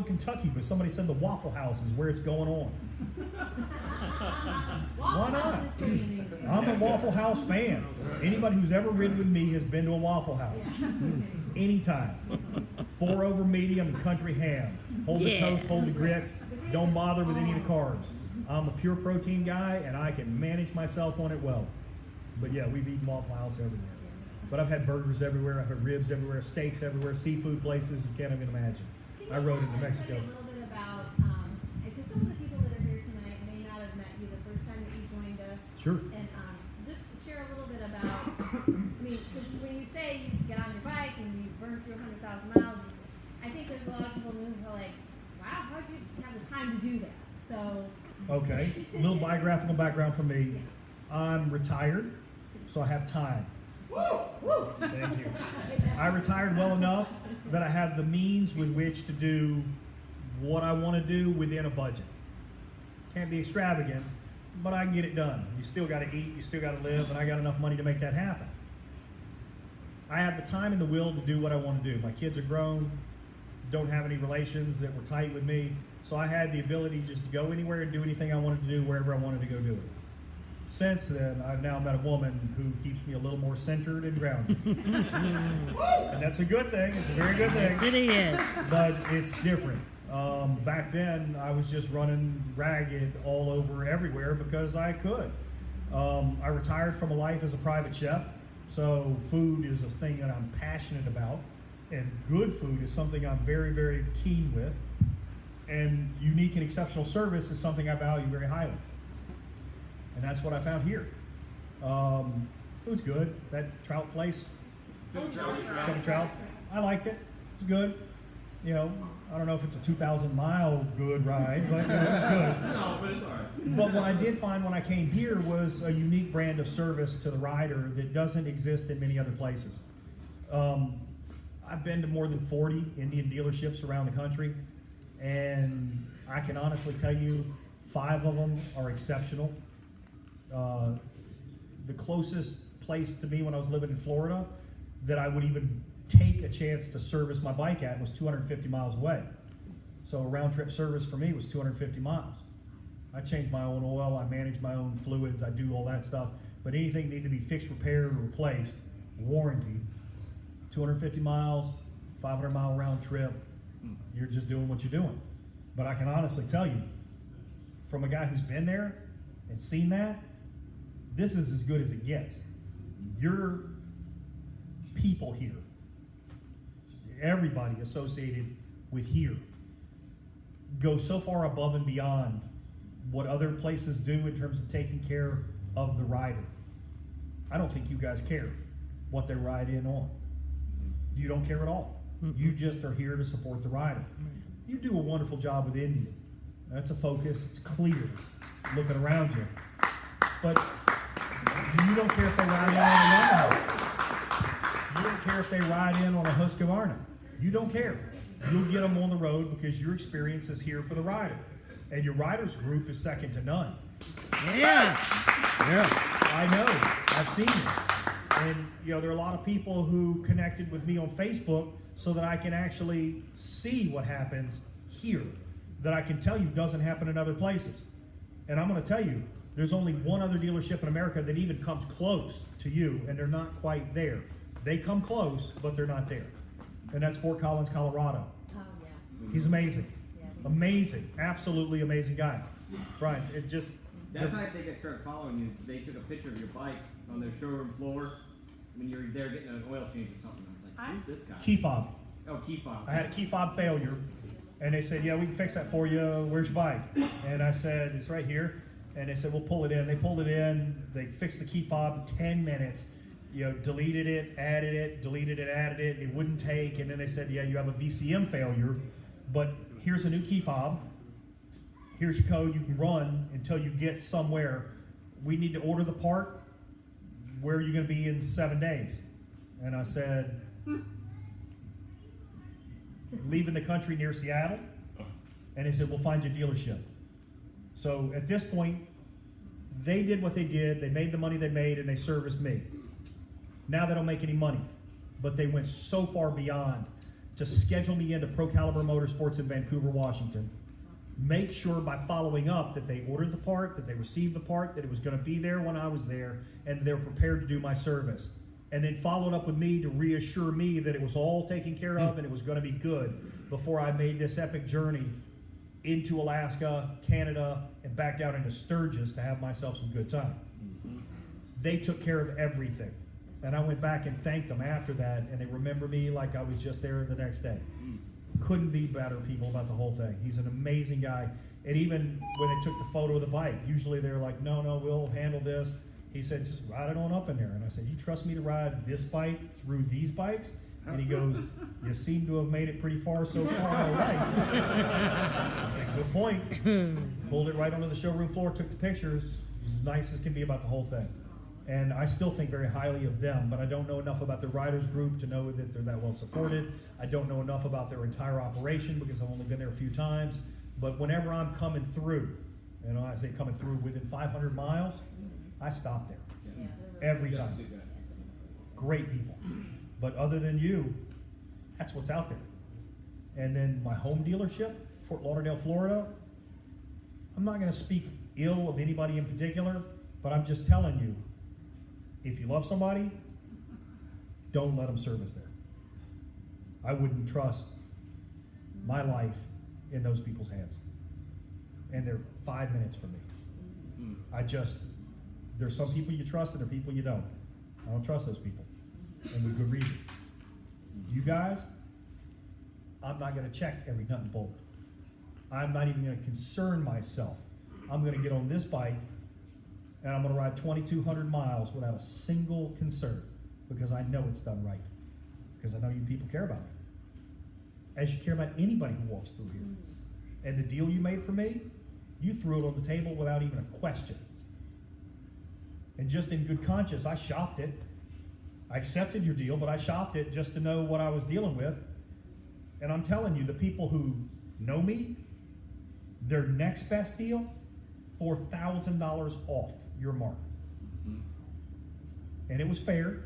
Kentucky, but somebody said the Waffle House is where it's going on. Why not? I'm a Waffle House fan. Anybody who's ever ridden with me has been to a Waffle House. Anytime. 4 over medium and country ham. Hold the toast, hold the grits. Don't bother with any of the carbs. I'm a pure protein guy, and I can manage myself on it well. But yeah, we've eaten Waffle House everywhere. But I've had burgers everywhere. I've had ribs everywhere, steaks everywhere, seafood places you can't even imagine. I rode into Mexico. A little bit about, because some of the people that are here tonight may not have met you the first time that you joined us. Sure. And just share a little bit about, I mean, because when you say you get on your bike and you burn through 100,000 miles, I think there's a lot of people who are like, wow, how'd you have the time to do that? So. Okay, a little biographical background from me. I'm retired, so I have time. Woo! Thank you. I retired well enough that I have the means with which to do what I want to do within a budget. Can't be extravagant, but I can get it done. You still got to eat, you still got to live, and I got enough money to make that happen. I have the time and the will to do what I want to do. My kids are grown, don't have any relations that were tight with me, so I had the ability just to go anywhere and do anything I wanted to do wherever I wanted to go do it. Since then, I've now met a woman who keeps me a little more centered and grounded. And that's a good thing. It's a very good thing. Yes, it is. But it's different. Back then, I was just running ragged all over everywhere because I could. I retired from a life as a private chef, so food is a thing that I'm passionate about, and good food is something I'm very, very keen with, and unique and exceptional service is something I value very highly. And that's what I found here. Food's good. That trout place, Chubby Trout, I liked it. It's good. You know, I don't know if it's a 2,000-mile good ride, but you know, it's good. No, but it's all right. But what I did find when I came here was a unique brand of service to the rider that doesn't exist in many other places. I've been to more than 40 Indian dealerships around the country, and I can honestly tell you 5 of them are exceptional. The closest place to me when I was living in Florida that I would even take a chance to service my bike at was 250 miles away. So a round trip service for me was 250 miles. I change my own oil, I manage my own fluids, I do all that stuff. But anything need to be fixed, repaired, or replaced, warranted, 250 miles, 500-mile round trip, you're just doing what you're doing. But I can honestly tell you, from a guy who's been there and seen that, this is as good as it gets. Your people here, everybody associated with here, go so far above and beyond what other places do in terms of taking care of the rider. I don't think you guys care what they ride in on. You don't care at all. You just are here to support the rider. You do a wonderful job with Indian. That's a focus. It's clear looking around you. But you don't care if they ride in on a Yamaha. You don't care if they ride in on a Husqvarna. You don't care. You'll get them on the road because your experience is here for the rider. And your riders group is second to none. Yeah. I know. I've seen it. And, you know, there are a lot of people who connected with me on Facebook so that I can actually see what happens here, that I can tell you doesn't happen in other places. And I'm going to tell you, there's only one other dealership in America that even comes close to you, and they're not quite there. They come close, but they're not there. And that's Fort Collins, Colorado. Oh, yeah. He's amazing. Yeah. Amazing. Absolutely amazing guy. Brian, it just... That's how I think I started following you. They took a picture of your bike on their showroom floor when you were there getting an oil change or something. I was like, who's this guy? Key fob. Oh, key fob. I had a key fob failure, and they said, yeah, we can fix that for you. Where's your bike? And I said, it's right here. And they said, we'll pull it in. They pulled it in. They fixed the key fob in 10 minutes. You know, deleted it, added it, deleted it, added it. It wouldn't take. And then they said, yeah, you have a VCM failure, but here's a new key fob. Here's your code you can run until you get somewhere. We need to order the part. Where are you going to be in 7 days? And I said, leaving the country near Seattle. And they said, we'll find you a dealership. So at this point, they did what they did. They made the money they made, and they serviced me. Now they don't make any money, but they went so far beyond to schedule me into Pro Caliber Motorsports in Vancouver, Washington. Make sure by following up that they ordered the part, that they received the part, that it was going to be there when I was there, and they're prepared to do my service. And then followed up with me to reassure me that it was all taken care of and it was going to be good before I made this epic journey into Alaska, Canada, and back down into Sturgis to have myself some good time. They took care of everything. And I went back and thanked them after that, and they remember me like I was just there the next day. Couldn't be better people about the whole thing. He's an amazing guy. And even when they took the photo of the bike, usually they're like, no, we'll handle this. He said, just ride it on up in there. And I said, you trust me to ride this bike through these bikes? And he goes, you seem to have made it pretty far so far. All right. I said, good point. Pulled it right onto the showroom floor, took the pictures. It was as nice as can be about the whole thing. And I still think very highly of them, but I don't know enough about the riders group to know that they're that well supported. I don't know enough about their entire operation because I've only been there a few times. But whenever I'm coming through, and when I say coming through within 500 miles, I stop there. Every time. Great people. But other than you, that's what's out there. And then my home dealership, Fort Lauderdale, Florida, I'm not going to speak ill of anybody in particular, but I'm just telling you, if you love somebody, don't let them service there. I wouldn't trust my life in those people's hands. And they're 5 minutes from me. There's some people you trust and there are people you don't. I don't trust those people. And with good reason. You guys, I'm not going to check every nut and bolt. I'm not even going to concern myself. I'm going to get on this bike and I'm going to ride 2,200 miles without a single concern because I know it's done right. Because I know you people care about me. As you care about anybody who walks through here. And the deal you made for me, you threw it on the table without even a question. And just in good conscience, I shopped it. I accepted your deal, but I shopped it just to know what I was dealing with. And I'm telling you, the people who know me, their next best deal, $4,000 off your mark. And it was fair.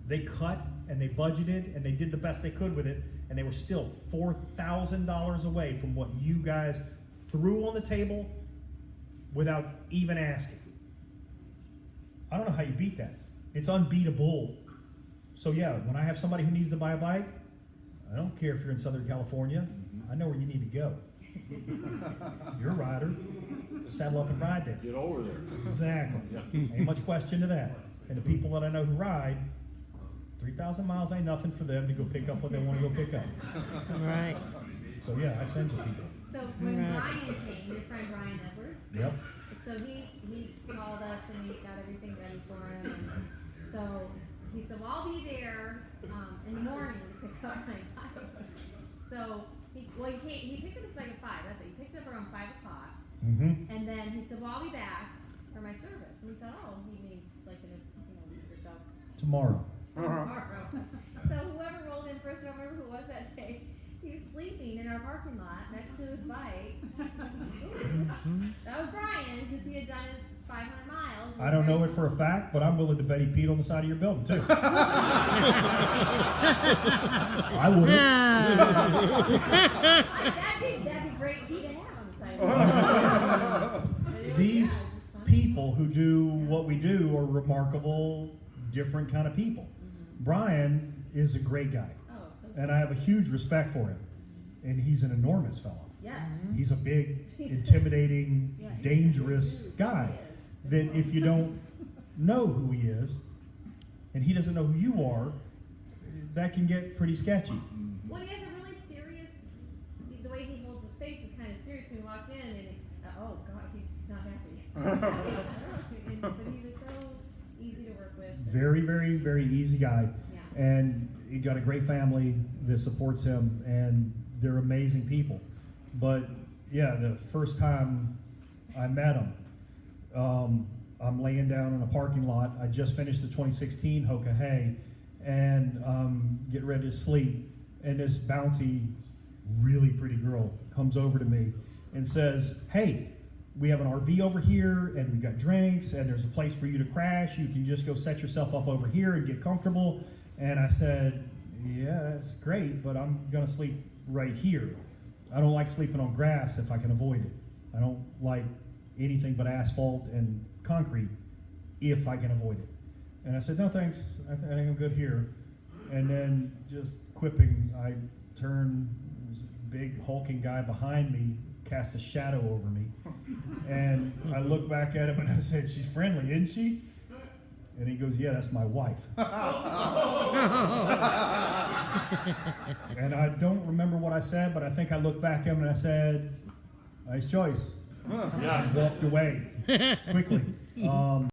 They cut and they budgeted and they did the best they could with it, and they were still $4,000 away from what you guys threw on the table without even asking. I don't know how you beat that. It's unbeatable. So yeah, when I have somebody who needs to buy a bike, I don't care if you're in Southern California. I know where you need to go. You're a rider. Saddle up and ride there. Get over there. Exactly. Ain't much question to that. And the people that I know who ride, 3,000 miles ain't nothing for them to go pick up what they want to go pick up. Right. So yeah, I send you people. So when Brian came, your friend Brian Edwards, Yep. so he called us and we got everything ready for him. And so he said, well, I'll be there in the morning to pick up my bike. So he picked up his bike at 5. That's it. He picked it up around 5 o'clock. Mm-hmm. And then he said, well, I'll be back for my service. And we thought, oh, he means like in a week or so. Tomorrow. Tomorrow. So whoever rolled in first, I don't remember who it was that day, he was sleeping in our parking lot next to his bike. That was Brian, because he had done his 500 miles. I don't know it for a fact, but I'm willing to bet he peed on the side of your building too. I wouldn't. That'd be great pee to have on the side of the These people who do what we do are remarkable, different kind of people. Brian is a great guy, and I have a huge respect for him. And he's an enormous fellow. Yes. He's a big, intimidating, dangerous guy that if you don't know who he is, and he doesn't know who you are, that can get pretty sketchy. Well, he has a really serious, the way he holds his face is kind of serious when he walked in, and oh God, he's not happy. But he was so easy to work with. Very, very, very easy guy. Yeah. And he got a great family that supports him, and they're amazing people. But yeah, the first time I met him, I'm laying down in a parking lot. I just finished the 2016 Hoka Hay, and getting ready to sleep. And this bouncy, really pretty girl comes over to me and says, hey, we have an RV over here, and we've got drinks, and there's a place for you to crash. You can just go set yourself up over here and get comfortable. And I said, yeah, that's great, but I'm gonna sleep right here. I don't like sleeping on grass if I can avoid it. I don't like anything but asphalt and concrete if I can avoid it. And I said, no thanks, I think I'm good here. And then just quipping, I turned, this big hulking guy behind me cast a shadow over me. And I looked back at him and I said, she's friendly, isn't she? And he goes, yeah, that's my wife. And I don't remember what I said, but I think I looked back at him and I said, nice choice. And walked away quickly.